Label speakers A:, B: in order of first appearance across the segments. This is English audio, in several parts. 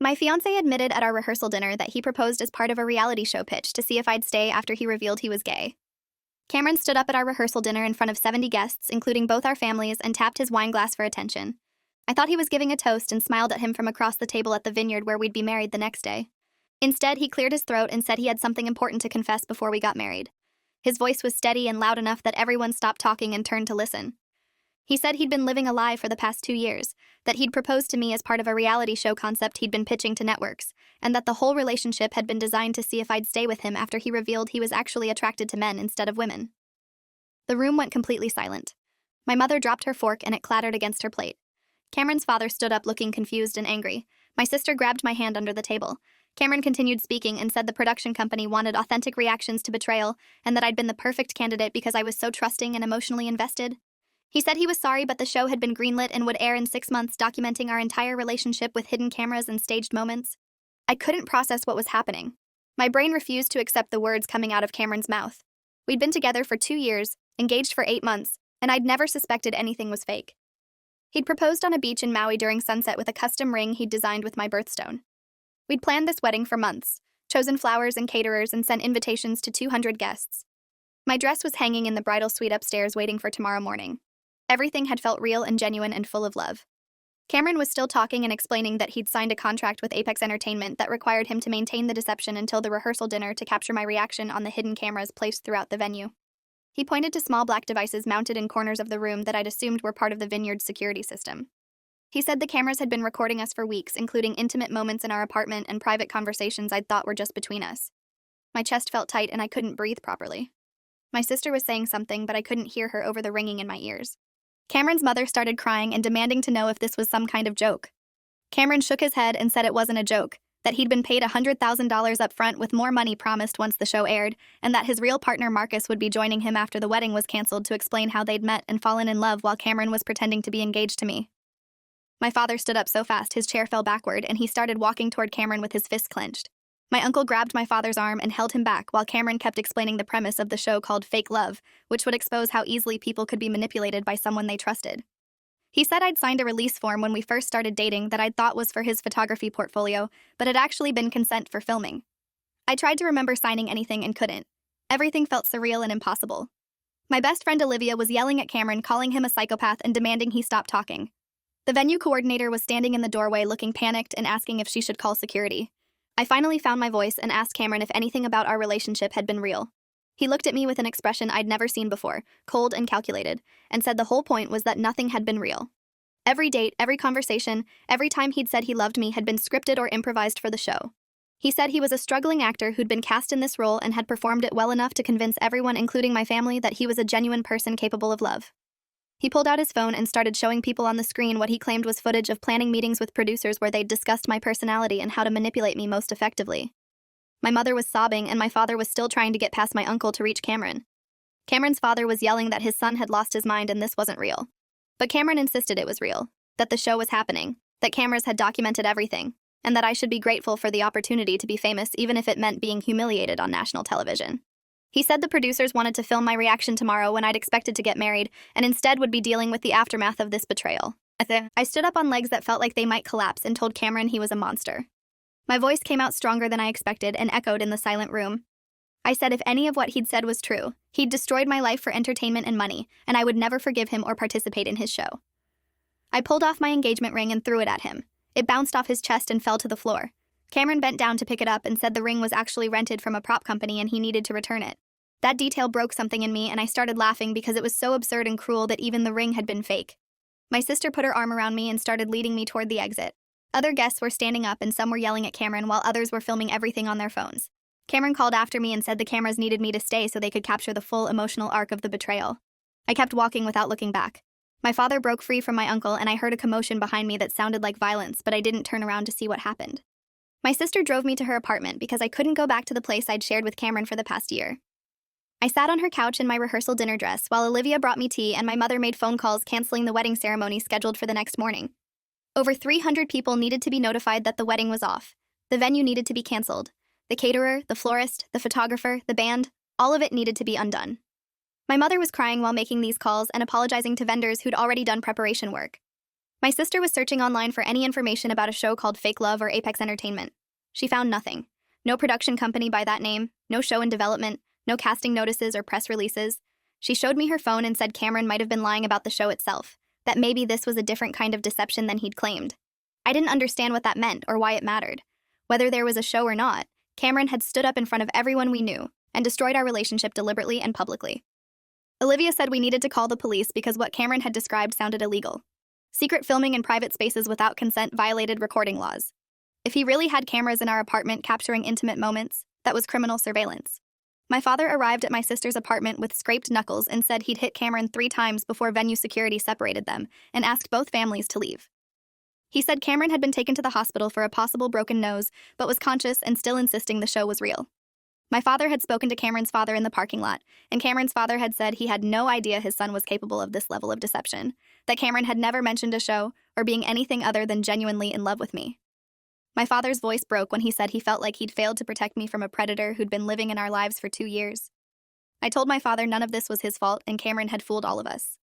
A: My fiancé admitted at our rehearsal dinner that he proposed as part of a reality show pitch to see if I'd stay after he revealed he was gay. Cameron stood up at our rehearsal dinner in front of 70 guests, including both our families, and tapped his wine glass for attention. I thought he was giving a toast and smiled at him from across the table at the vineyard where we'd be married the next day. Instead, he cleared his throat and said he had something important to confess before we got married. His voice was steady and loud enough that everyone stopped talking and turned to listen. He said he'd been living a lie for the past 2 years, that he'd proposed to me as part of a reality show concept he'd been pitching to networks, and that the whole relationship had been designed to see if I'd stay with him after he revealed he was actually attracted to men instead of women. The room went completely silent. My mother dropped her fork and it clattered against her plate. Cameron's father stood up looking confused and angry. My sister grabbed my hand under the table. Cameron continued speaking and said the production company wanted authentic reactions to betrayal and that I'd been the perfect candidate because I was so trusting and emotionally invested. He said he was sorry, but the show had been greenlit and would air in 6 months, documenting our entire relationship with hidden cameras and staged moments. I couldn't process what was happening. My brain refused to accept the words coming out of Cameron's mouth. We'd been together for 2 years, engaged for 8 months, and I'd never suspected anything was fake. He'd proposed on a beach in Maui during sunset with a custom ring he'd designed with my birthstone. We'd planned this wedding for months, chosen flowers and caterers, and sent invitations to 200 guests. My dress was hanging in the bridal suite upstairs waiting for tomorrow morning. Everything had felt real and genuine and full of love. Cameron was still talking and explaining that he'd signed a contract with Apex Entertainment that required him to maintain the deception until the rehearsal dinner to capture my reaction on the hidden cameras placed throughout the venue. He pointed to small black devices mounted in corners of the room that I'd assumed were part of the vineyard's security system. He said the cameras had been recording us for weeks, including intimate moments in our apartment and private conversations I'd thought were just between us. My chest felt tight and I couldn't breathe properly. My sister was saying something, but I couldn't hear her over the ringing in my ears. Cameron's mother started crying and demanding to know if this was some kind of joke. Cameron shook his head and said it wasn't a joke, that he'd been paid $100,000 up front with more money promised once the show aired, and that his real partner Marcus would be joining him after the wedding was canceled to explain how they'd met and fallen in love while Cameron was pretending to be engaged to me. My father stood up so fast his chair fell backward and he started walking toward Cameron with his fists clenched. My uncle grabbed my father's arm and held him back while Cameron kept explaining the premise of the show called Fake Love, which would expose how easily people could be manipulated by someone they trusted. He said I'd signed a release form when we first started dating that I'd thought was for his photography portfolio, but had actually been consent for filming. I tried to remember signing anything and couldn't. Everything felt surreal and impossible. My best friend Olivia was yelling at Cameron, calling him a psychopath and demanding he stop talking. The venue coordinator was standing in the doorway looking panicked and asking if she should call security. I finally found my voice and asked Cameron if anything about our relationship had been real. He looked at me with an expression I'd never seen before, cold and calculated, and said the whole point was that nothing had been real. Every date, every conversation, every time he'd said he loved me had been scripted or improvised for the show. He said he was a struggling actor who'd been cast in this role and had performed it well enough to convince everyone, including my family, that he was a genuine person capable of love. He pulled out his phone and started showing people on the screen what he claimed was footage of planning meetings with producers where they'd discussed my personality and how to manipulate me most effectively. My mother was sobbing and my father was still trying to get past my uncle to reach Cameron. Cameron's father was yelling that his son had lost his mind and this wasn't real. But Cameron insisted it was real, that the show was happening, that cameras had documented everything, and that I should be grateful for the opportunity to be famous even if it meant being humiliated on national television. He said the producers wanted to film my reaction tomorrow when I'd expected to get married, and instead would be dealing with the aftermath of this betrayal. I stood up on legs that felt like they might collapse and told Cameron he was a monster. My voice came out stronger than I expected and echoed in the silent room. I said if any of what he'd said was true, he'd destroyed my life for entertainment and money, and I would never forgive him or participate in his show. I pulled off my engagement ring and threw it at him. It bounced off his chest and fell to the floor. Cameron bent down to pick it up and said the ring was actually rented from a prop company and he needed to return it. That detail broke something in me and I started laughing because it was so absurd and cruel that even the ring had been fake. My sister put her arm around me and started leading me toward the exit. Other guests were standing up and some were yelling at Cameron while others were filming everything on their phones. Cameron called after me and said the cameras needed me to stay so they could capture the full emotional arc of the betrayal. I kept walking without looking back. My father broke free from my uncle and I heard a commotion behind me that sounded like violence, but I didn't turn around to see what happened. My sister drove me to her apartment because I couldn't go back to the place I'd shared with Cameron for the past year. I sat on her couch in my rehearsal dinner dress while Olivia brought me tea and my mother made phone calls canceling the wedding ceremony scheduled for the next morning. Over 300 people needed to be notified that the wedding was off. The venue needed to be canceled. The caterer, the florist, the photographer, the band, all of it needed to be undone. My mother was crying while making these calls and apologizing to vendors who'd already done preparation work. My sister was searching online for any information about a show called Fake Love or Apex Entertainment. She found nothing. No production company by that name, no show in development, no casting notices or press releases. She showed me her phone and said Cameron might have been lying about the show itself, that maybe this was a different kind of deception than he'd claimed. I didn't understand what that meant or why it mattered. Whether there was a show or not, Cameron had stood up in front of everyone we knew and destroyed our relationship deliberately and publicly. Olivia said we needed to call the police because what Cameron had described sounded illegal. Secret filming in private spaces without consent violated recording laws. If he really had cameras in our apartment capturing intimate moments, that was criminal surveillance. My father arrived at my sister's apartment with scraped knuckles and said he'd hit Cameron 3 times before venue security separated them and asked both families to leave. He said Cameron had been taken to the hospital for a possible broken nose, but was conscious and still insisting the show was real. My father had spoken to Cameron's father in the parking lot, and Cameron's father had said he had no idea his son was capable of this level of deception, that Cameron had never mentioned a show or being anything other than genuinely in love with me. My father's voice broke when he said he felt like he'd failed to protect me from a predator who'd been living in our lives for 2 years. I told my father none of this was his fault and Cameron had fooled all of us.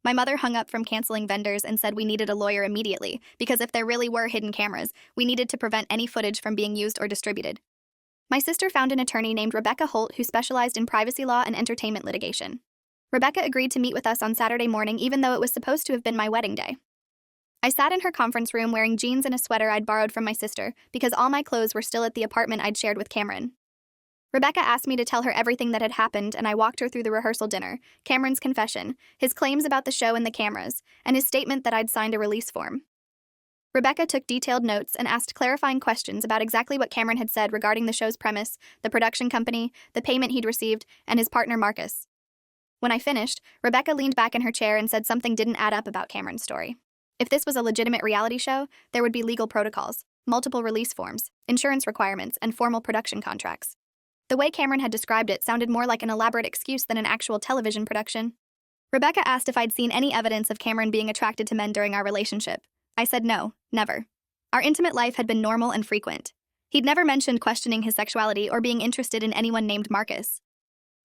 A: My mother hung up from canceling vendors and said we needed a lawyer immediately because if there really were hidden cameras, we needed to prevent any footage from being used or distributed. My sister found an attorney named Rebecca Holt who specialized in privacy law and entertainment litigation. Rebecca agreed to meet with us on Saturday morning even though it was supposed to have been my wedding day. I sat in her conference room wearing jeans and a sweater I'd borrowed from my sister because all my clothes were still at the apartment I'd shared with Cameron. Rebecca asked me to tell her everything that had happened and I walked her through the rehearsal dinner, Cameron's confession, his claims about the show and the cameras, and his statement that I'd signed a release form. Rebecca took detailed notes and asked clarifying questions about exactly what Cameron had said regarding the show's premise, the production company, the payment he'd received, and his partner Marcus. When I finished, Rebecca leaned back in her chair and said something didn't add up about Cameron's story. If this was a legitimate reality show, there would be legal protocols, multiple release forms, insurance requirements, and formal production contracts. The way Cameron had described it sounded more like an elaborate excuse than an actual television production. Rebecca asked if I'd seen any evidence of Cameron being attracted to men during our relationship. I said no, never. Our intimate life had been normal and frequent. He'd never mentioned questioning his sexuality or being interested in anyone named Marcus.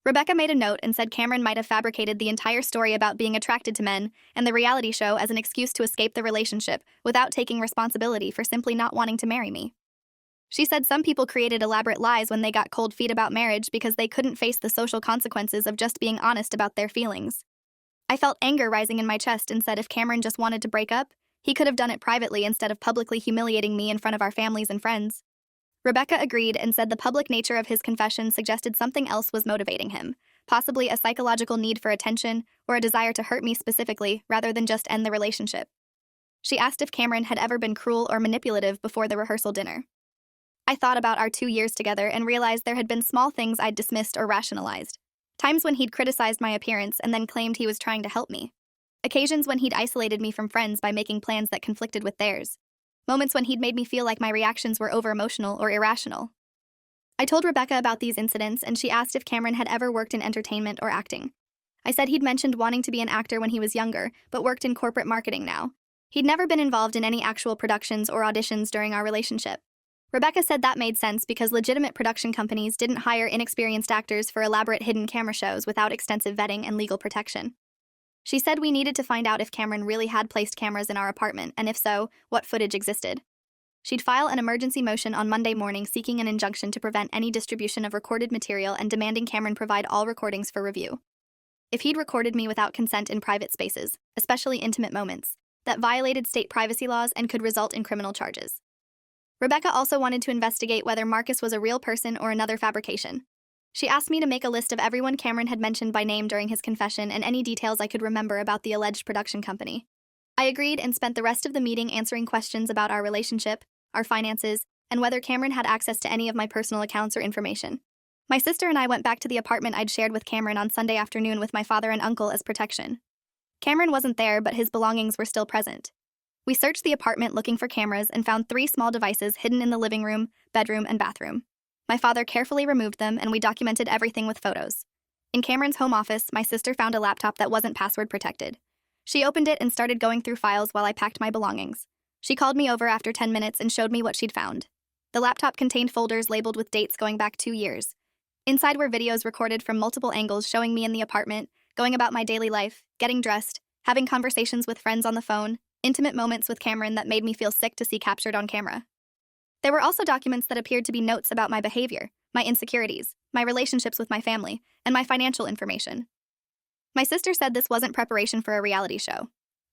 A: Rebecca made a note and said Cameron might have fabricated the entire story about being attracted to men and the reality show as an excuse to escape the relationship without taking responsibility for simply not wanting to marry me. She said some people created elaborate lies when they got cold feet about marriage because they couldn't face the social consequences of just being honest about their feelings. I felt anger rising in my chest and said if Cameron just wanted to break up, he could have done it privately instead of publicly humiliating me in front of our families and friends. Rebecca agreed and said the public nature of his confession suggested something else was motivating him, possibly a psychological need for attention or a desire to hurt me specifically rather than just end the relationship. She asked if Cameron had ever been cruel or manipulative before the rehearsal dinner. I thought about our 2 years together and realized there had been small things I'd dismissed or rationalized. Times when he'd criticized my appearance and then claimed he was trying to help me. Occasions when he'd isolated me from friends by making plans that conflicted with theirs. Moments when he'd made me feel like my reactions were over-emotional or irrational. I told Rebecca about these incidents and she asked if Cameron had ever worked in entertainment or acting. I said he'd mentioned wanting to be an actor when he was younger, but worked in corporate marketing now. He'd never been involved in any actual productions or auditions during our relationship. Rebecca said that made sense because legitimate production companies didn't hire inexperienced actors for elaborate hidden camera shows without extensive vetting and legal protection. She said we needed to find out if Cameron really had placed cameras in our apartment, and if so, what footage existed. She'd file an emergency motion on Monday morning seeking an injunction to prevent any distribution of recorded material and demanding Cameron provide all recordings for review. If he'd recorded me without consent in private spaces, especially intimate moments, that violated state privacy laws and could result in criminal charges. Rebecca also wanted to investigate whether Marcus was a real person or another fabrication. She asked me to make a list of everyone Cameron had mentioned by name during his confession and any details I could remember about the alleged production company. I agreed and spent the rest of the meeting answering questions about our relationship, our finances, and whether Cameron had access to any of my personal accounts or information. My sister and I went back to the apartment I'd shared with Cameron on Sunday afternoon with my father and uncle as protection. Cameron wasn't there, but his belongings were still present. We searched the apartment looking for cameras and found 3 small devices hidden in the living room, bedroom, and bathroom. My father carefully removed them, and we documented everything with photos. In Cameron's home office, my sister found a laptop that wasn't password protected. She opened it and started going through files while I packed my belongings. She called me over after 10 minutes and showed me what she'd found. The laptop contained folders labeled with dates going back 2 years. Inside were videos recorded from multiple angles showing me in the apartment, going about my daily life, getting dressed, having conversations with friends on the phone, intimate moments with Cameron that made me feel sick to see captured on camera. There were also documents that appeared to be notes about my behavior, my insecurities, my relationships with my family, and my financial information. My sister said this wasn't preparation for a reality show.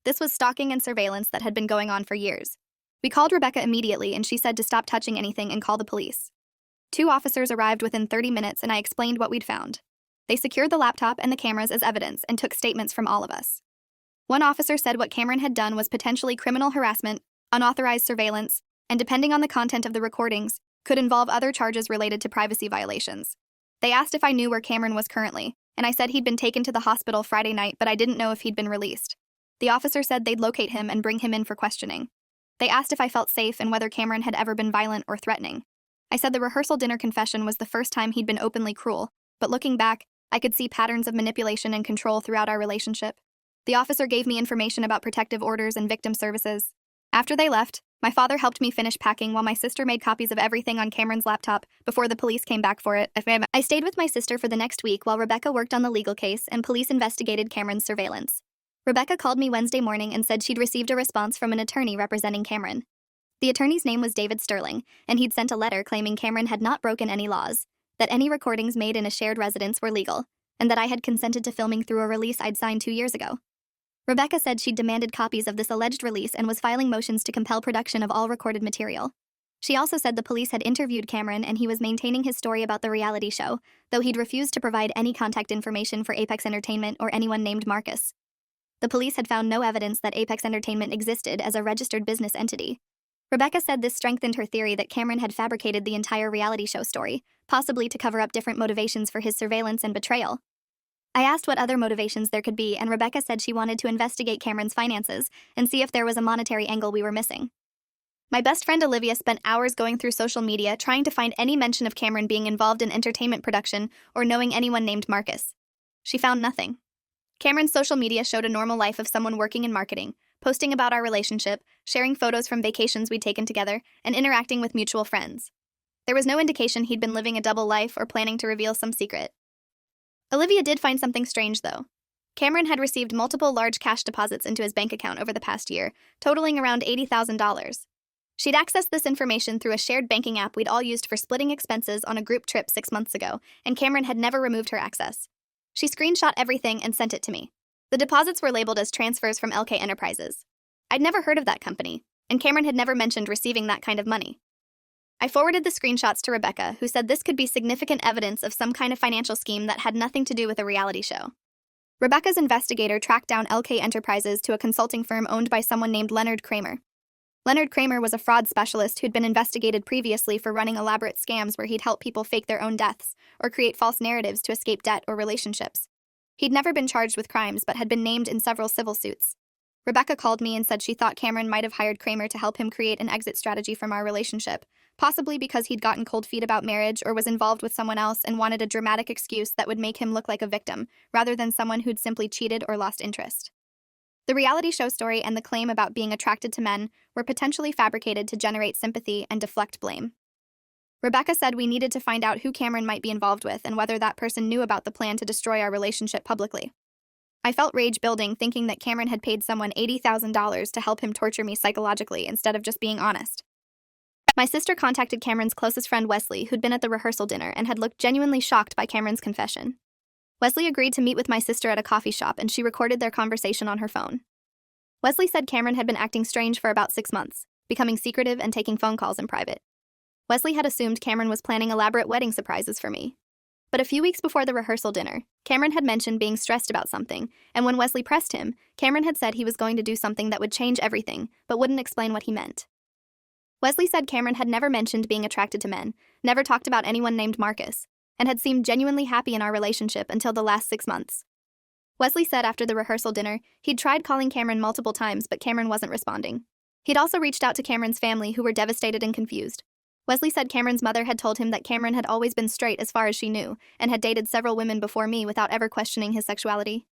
A: This was stalking and surveillance that had been going on for years. We called Rebecca immediately and she said to stop touching anything and call the police. 2 officers arrived within 30 minutes and I explained what we'd found. They secured the laptop and the cameras as evidence and took statements from all of us. One officer said what Cameron had done was potentially criminal harassment, unauthorized surveillance, and depending on the content of the recordings, could involve other charges related to privacy violations. They asked if I knew where Cameron was currently, and I said he'd been taken to the hospital Friday night, but I didn't know if he'd been released. The officer said they'd locate him and bring him in for questioning. They asked if I felt safe and whether Cameron had ever been violent or threatening. I said the rehearsal dinner confession was the first time he'd been openly cruel, but looking back, I could see patterns of manipulation and control throughout our relationship. The officer gave me information about protective orders and victim services. After they left, my father helped me finish packing while my sister made copies of everything on Cameron's laptop before the police came back for it. I stayed with my sister for the next week while Rebecca worked on the legal case and police investigated Cameron's surveillance. Rebecca called me Wednesday morning and said she'd received a response from an attorney representing Cameron. The attorney's name was David Sterling, and he'd sent a letter claiming Cameron had not broken any laws, that any recordings made in a shared residence were legal, and that I had consented to filming through a release I'd signed 2 years ago. Rebecca said she'd demanded copies of this alleged release and was filing motions to compel production of all recorded material. She also said the police had interviewed Cameron and he was maintaining his story about the reality show, though he'd refused to provide any contact information for Apex Entertainment or anyone named Marcus. The police had found no evidence that Apex Entertainment existed as a registered business entity. Rebecca said this strengthened her theory that Cameron had fabricated the entire reality show story, possibly to cover up different motivations for his surveillance and betrayal. I asked what other motivations there could be, and Rebecca said she wanted to investigate Cameron's finances and see if there was a monetary angle we were missing. My best friend Olivia spent hours going through social media trying to find any mention of Cameron being involved in entertainment production or knowing anyone named Marcus. She found nothing. Cameron's social media showed a normal life of someone working in marketing, posting about our relationship, sharing photos from vacations we'd taken together, and interacting with mutual friends. There was no indication he'd been living a double life or planning to reveal some secret. Olivia did find something strange, though. Cameron had received multiple large cash deposits into his bank account over the past year, totaling around $80,000. She'd accessed this information through a shared banking app we'd all used for splitting expenses on a group trip 6 months ago, and Cameron had never removed her access. She screenshot everything and sent it to me. The deposits were labeled as transfers from LK Enterprises. I'd never heard of that company, and Cameron had never mentioned receiving that kind of money. I forwarded the screenshots to Rebecca, who said this could be significant evidence of some kind of financial scheme that had nothing to do with a reality show. Rebecca's investigator tracked down LK Enterprises to a consulting firm owned by someone named Leonard Kramer. Leonard Kramer was a fraud specialist who'd been investigated previously for running elaborate scams where he'd help people fake their own deaths or create false narratives to escape debt or relationships. He'd never been charged with crimes but had been named in several civil suits. Rebecca called me and said she thought Cameron might have hired Kramer to help him create an exit strategy from our relationship, possibly because he'd gotten cold feet about marriage or was involved with someone else and wanted a dramatic excuse that would make him look like a victim, rather than someone who'd simply cheated or lost interest. The reality show story and the claim about being attracted to men were potentially fabricated to generate sympathy and deflect blame. Rebecca said we needed to find out who Cameron might be involved with and whether that person knew about the plan to destroy our relationship publicly. I felt rage building thinking that Cameron had paid someone $80,000 to help him torture me psychologically instead of just being honest. My sister contacted Cameron's closest friend Wesley, who'd been at the rehearsal dinner and had looked genuinely shocked by Cameron's confession. Wesley agreed to meet with my sister at a coffee shop and she recorded their conversation on her phone. Wesley said Cameron had been acting strange for about 6 months, becoming secretive and taking phone calls in private. Wesley had assumed Cameron was planning elaborate wedding surprises for me. But a few weeks before the rehearsal dinner, Cameron had mentioned being stressed about something, and when Wesley pressed him, Cameron had said he was going to do something that would change everything, but wouldn't explain what he meant. Wesley said Cameron had never mentioned being attracted to men, never talked about anyone named Marcus, and had seemed genuinely happy in our relationship until the last 6 months. Wesley said after the rehearsal dinner, he'd tried calling Cameron multiple times, but Cameron wasn't responding. He'd also reached out to Cameron's family, who were devastated and confused. Wesley said Cameron's mother had told him that Cameron had always been straight as far as she knew, and had dated several women before me without ever questioning his sexuality.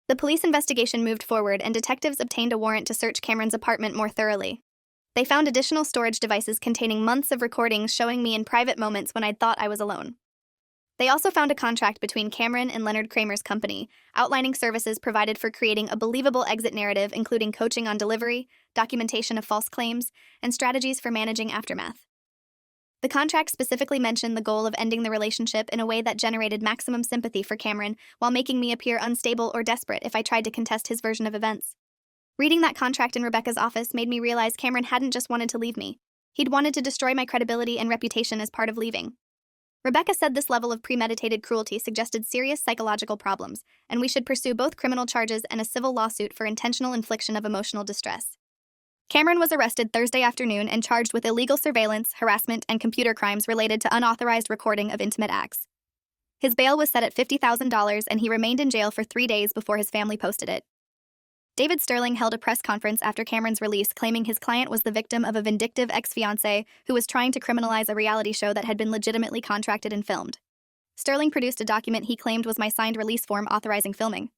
A: The police investigation moved forward, and detectives obtained a warrant to search Cameron's apartment more thoroughly. They found additional storage devices containing months of recordings showing me in private moments when I'd thought I was alone. They also found a contract between Cameron and Leonard Kramer's company, outlining services provided for creating a believable exit narrative, including coaching on delivery, documentation of false claims, and strategies for managing aftermath. The contract specifically mentioned the goal of ending the relationship in a way that generated maximum sympathy for Cameron while making me appear unstable or desperate if I tried to contest his version of events. Reading that contract in Rebecca's office made me realize Cameron hadn't just wanted to leave me. He'd wanted to destroy my credibility and reputation as part of leaving. Rebecca said this level of premeditated cruelty suggested serious psychological problems, and we should pursue both criminal charges and a civil lawsuit for intentional infliction of emotional distress. Cameron was arrested Thursday afternoon and charged with illegal surveillance, harassment, and computer crimes related to unauthorized recording of intimate acts. His bail was set at $50,000, and he remained in jail for 3 days before his family posted it. David Sterling held a press conference after Cameron's release, claiming his client was the victim of a vindictive ex-fiancé who was trying to criminalize a reality show that had been legitimately contracted and filmed. Sterling produced a document he claimed was my signed release form authorizing filming.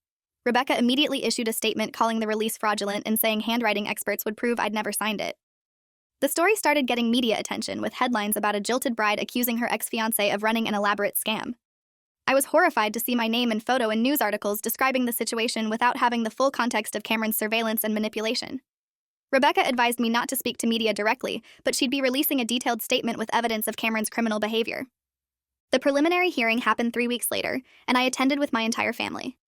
A: Rebecca immediately issued a statement calling the release fraudulent and saying handwriting experts would prove I'd never signed it. The story started getting media attention, with headlines about a jilted bride accusing her ex-fiancé of running an elaborate scam. I was horrified to see my name and photo in news articles describing the situation without having the full context of Cameron's surveillance and manipulation. Rebecca advised me not to speak to media directly, but she'd be releasing a detailed statement with evidence of Cameron's criminal behavior. The preliminary hearing happened 3 weeks later, and I attended with my entire family.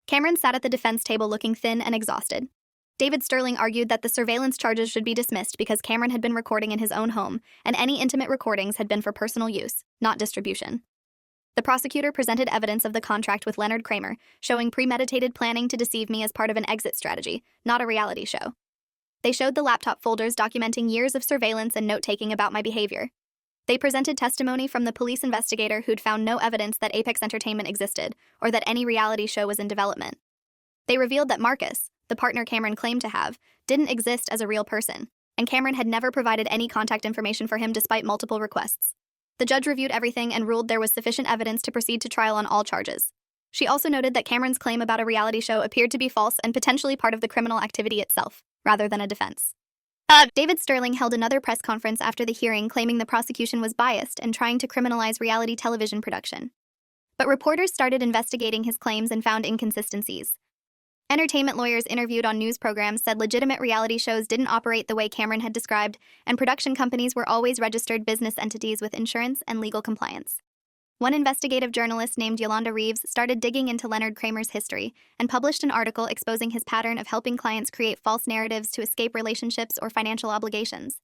A: Cameron sat at the defense table looking thin and exhausted. David Sterling argued that the surveillance charges should be dismissed because Cameron had been recording in his own home, and any intimate recordings had been for personal use, not distribution. The prosecutor presented evidence of the contract with Leonard Kramer, showing premeditated planning to deceive me as part of an exit strategy, not a reality show. They showed the laptop folders documenting years of surveillance and note-taking about my behavior. They presented testimony from the police investigator who'd found no evidence that Apex Entertainment existed or that any reality show was in development. They revealed that Marcus, the partner Cameron claimed to have, didn't exist as a real person, and Cameron had never provided any contact information for him despite multiple requests. The judge reviewed everything and ruled there was sufficient evidence to proceed to trial on all charges. She also noted that Cameron's claim about a reality show appeared to be false and potentially part of the criminal activity itself, rather than a defense. David Sterling held another press conference after the hearing, claiming the prosecution was biased and trying to criminalize reality television production. But reporters started investigating his claims and found inconsistencies. Entertainment lawyers interviewed on news programs said legitimate reality shows didn't operate the way Cameron had described, and production companies were always registered business entities with insurance and legal compliance. One investigative journalist named Yolanda Reeves started digging into Leonard Kramer's history and published an article exposing his pattern of helping clients create false narratives to escape relationships or financial obligations.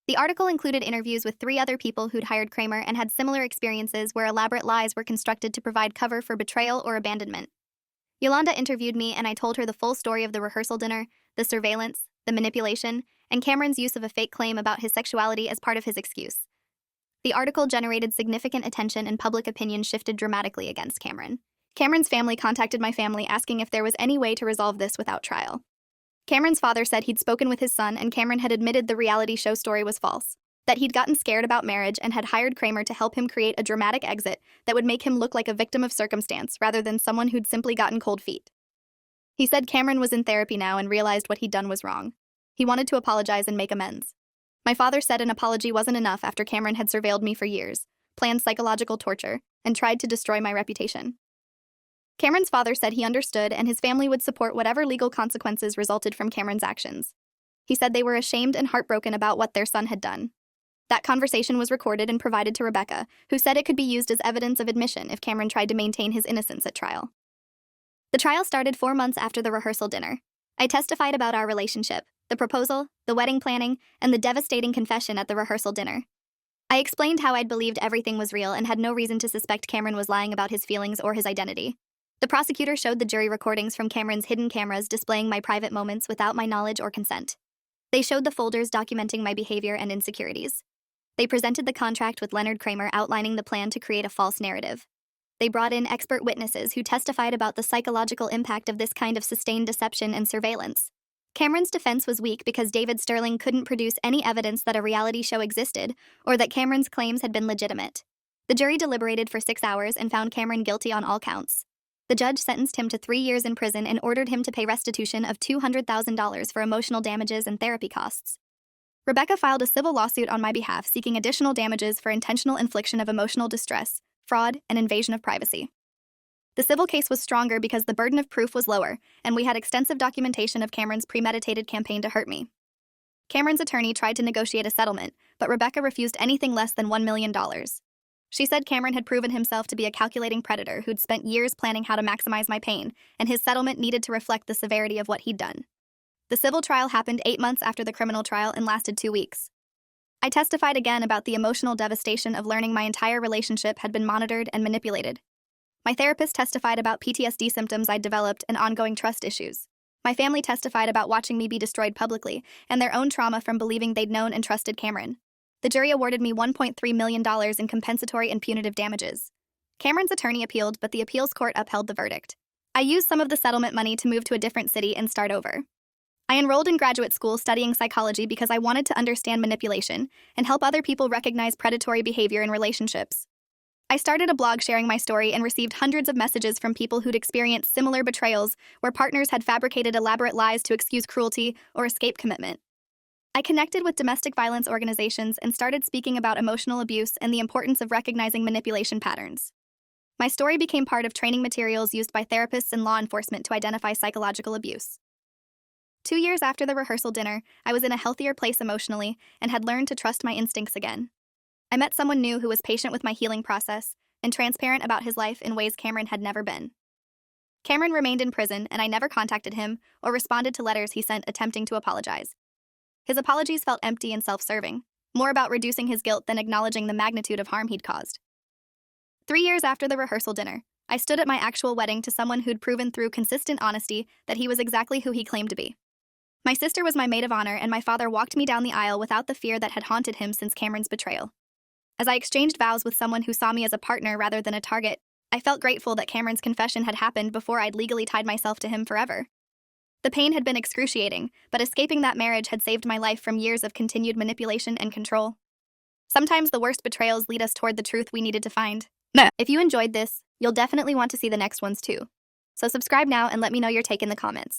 A: The article included interviews with 3 other people who'd hired Kramer and had similar experiences where elaborate lies were constructed to provide cover for betrayal or abandonment. Yolanda interviewed me, and I told her the full story of the rehearsal dinner, the surveillance, the manipulation, and Cameron's use of a fake claim about his sexuality as part of his excuse. The article generated significant attention, and public opinion shifted dramatically against Cameron. Cameron's family contacted my family asking if there was any way to resolve this without trial. Cameron's father said he'd spoken with his son, and Cameron had admitted the reality show story was false, that he'd gotten scared about marriage and had hired Kramer to help him create a dramatic exit that would make him look like a victim of circumstance rather than someone who'd simply gotten cold feet. He said Cameron was in therapy now and realized what he'd done was wrong. He wanted to apologize and make amends. My father said an apology wasn't enough after Cameron had surveilled me for years, planned psychological torture, and tried to destroy my reputation. Cameron's father said he understood and his family would support whatever legal consequences resulted from Cameron's actions. He said they were ashamed and heartbroken about what their son had done. That conversation was recorded and provided to Rebecca, who said it could be used as evidence of admission if Cameron tried to maintain his innocence at trial. The trial started 4 months after the rehearsal dinner. I testified about our relationship, the proposal, the wedding planning, and the devastating confession at the rehearsal dinner. I explained how I'd believed everything was real and had no reason to suspect Cameron was lying about his feelings or his identity. The prosecutor showed the jury recordings from Cameron's hidden cameras displaying my private moments without my knowledge or consent. They showed the folders documenting my behavior and insecurities. They presented the contract with Leonard Kramer outlining the plan to create a false narrative. They brought in expert witnesses who testified about the psychological impact of this kind of sustained deception and surveillance. Cameron's defense was weak because David Sterling couldn't produce any evidence that a reality show existed or that Cameron's claims had been legitimate. The jury deliberated for 6 hours and found Cameron guilty on all counts. The judge sentenced him to 3 years in prison and ordered him to pay restitution of $200,000 for emotional damages and therapy costs. Rebecca filed a civil lawsuit on my behalf seeking additional damages for intentional infliction of emotional distress, fraud, and invasion of privacy. The civil case was stronger because the burden of proof was lower, and we had extensive documentation of Cameron's premeditated campaign to hurt me. Cameron's attorney tried to negotiate a settlement, but Rebecca refused anything less than $1 million. She said Cameron had proven himself to be a calculating predator who'd spent years planning how to maximize my pain, and his settlement needed to reflect the severity of what he'd done. The civil trial happened 8 months after the criminal trial and lasted 2 weeks. I testified again about the emotional devastation of learning my entire relationship had been monitored and manipulated. My therapist testified about PTSD symptoms I'd developed and ongoing trust issues. My family testified about watching me be destroyed publicly and their own trauma from believing they'd known and trusted Cameron. The jury awarded me $1.3 million in compensatory and punitive damages. Cameron's attorney appealed, but the appeals court upheld the verdict. I used some of the settlement money to move to a different city and start over. I enrolled in graduate school studying psychology because I wanted to understand manipulation and help other people recognize predatory behavior in relationships. I started a blog sharing my story and received hundreds of messages from people who'd experienced similar betrayals where partners had fabricated elaborate lies to excuse cruelty or escape commitment. I connected with domestic violence organizations and started speaking about emotional abuse and the importance of recognizing manipulation patterns. My story became part of training materials used by therapists and law enforcement to identify psychological abuse. 2 years after the rehearsal dinner, I was in a healthier place emotionally and had learned to trust my instincts again. I met someone new who was patient with my healing process and transparent about his life in ways Cameron had never been. Cameron remained in prison, and I never contacted him or responded to letters he sent attempting to apologize. His apologies felt empty and self-serving, more about reducing his guilt than acknowledging the magnitude of harm he'd caused. 3 years after the rehearsal dinner, I stood at my actual wedding to someone who'd proven through consistent honesty that he was exactly who he claimed to be. My sister was my maid of honor, and my father walked me down the aisle without the fear that had haunted him since Cameron's betrayal. As I exchanged vows with someone who saw me as a partner rather than a target, I felt grateful that Cameron's confession had happened before I'd legally tied myself to him forever. The pain had been excruciating, but escaping that marriage had saved my life from years of continued manipulation and control. Sometimes the worst betrayals lead us toward the truth we needed to find. If you enjoyed this, you'll definitely want to see the next ones too. So subscribe now and let me know your take in the comments.